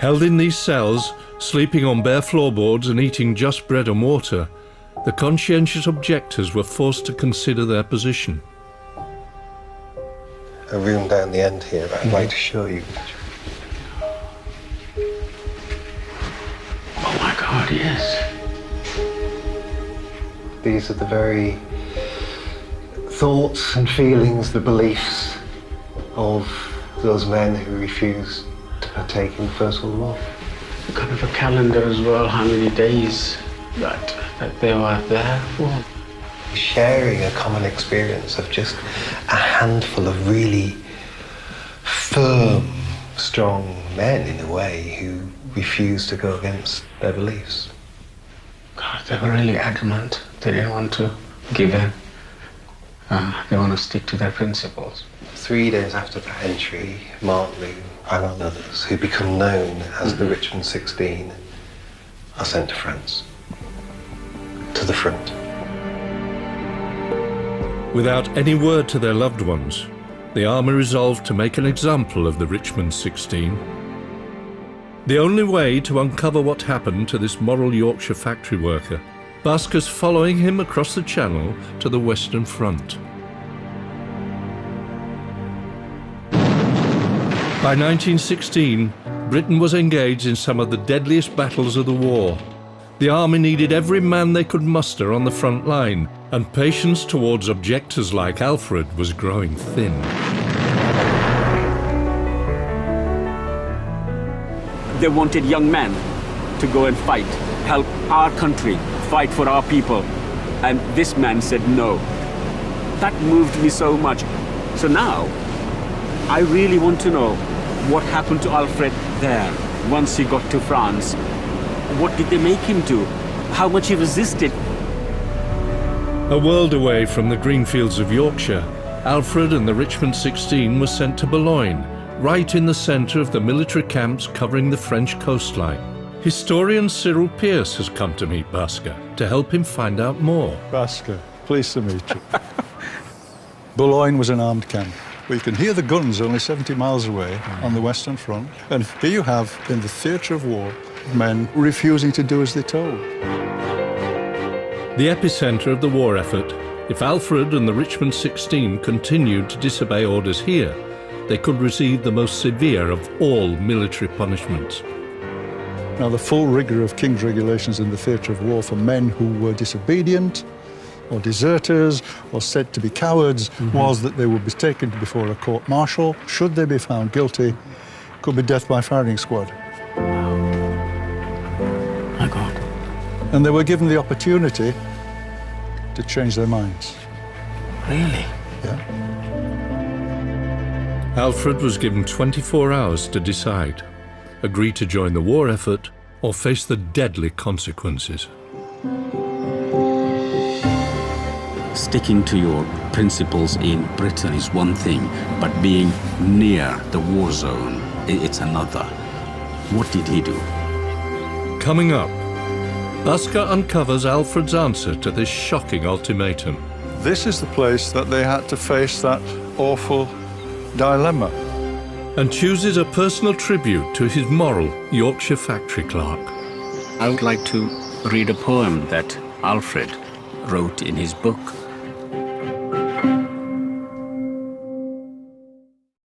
Held in these cells, sleeping on bare floorboards and eating just bread and water, the conscientious objectors were forced to consider their position. A room down the end here that I'd like to show you. Oh my God, yes. These are the very thoughts and feelings, the beliefs of those men who refused to partake in the First World War. Kind of a calendar as well, how many days that they were there for. Sharing a common experience of just a handful of really firm, strong men, in a way, who refused to go against their beliefs. God, they were really adamant. They didn't want to give in. They want to stick to their principles. 3 days after that entry, Martlew and others who become known as the Richmond 16 are sent to France, to the front. Without any word to their loved ones, the army resolved to make an example of the Richmond 16. The only way to uncover what happened to this moral Yorkshire factory worker, Bhasker's following him across the Channel to the Western Front. By 1916, Britain was engaged in some of the deadliest battles of the war. The army needed every man they could muster on the front line, and patience towards objectors like Alfred was growing thin. They wanted young men to go and fight, help our country, fight for our people. And this man said no. That moved me so much. So now, I really want to know what happened to Alfred there once he got to France. What did they make him do? How much he resisted? A world away from the green fields of Yorkshire, Alfred and the Richmond 16 were sent to Boulogne, right in the centre of the military camps covering the French coastline. Historian Cyril Pearce has come to meet Bhasker to help him find out more. Bhasker, pleased to meet you. Boulogne was an armed camp. Well, you can hear the guns only 70 miles away on the Western Front. And here you have, in the theatre of war, men refusing to do as they're told. The epicentre of the war effort, if Alfred and the Richmond 16 continued to disobey orders here, they could receive the most severe of all military punishments. Now, the full rigour of King's regulations in the theatre of war for men who were disobedient or deserters or said to be cowards was that they would be taken before a court-martial. Should they be found guilty, could be death by firing squad. My God. And they were given the opportunity to change their minds. Really? Yeah. Alfred was given 24 hours to decide, agree to join the war effort or face the deadly consequences. Sticking to your principles in Britain is one thing, but being near the war zone, it's another. What did he do? Coming up, Bhasker uncovers Alfred's answer to this shocking ultimatum. This is the place that they had to face that awful dilemma. And chooses a personal tribute to his moral Yorkshire factory clerk. I would like to read a poem that Alfred wrote in his book,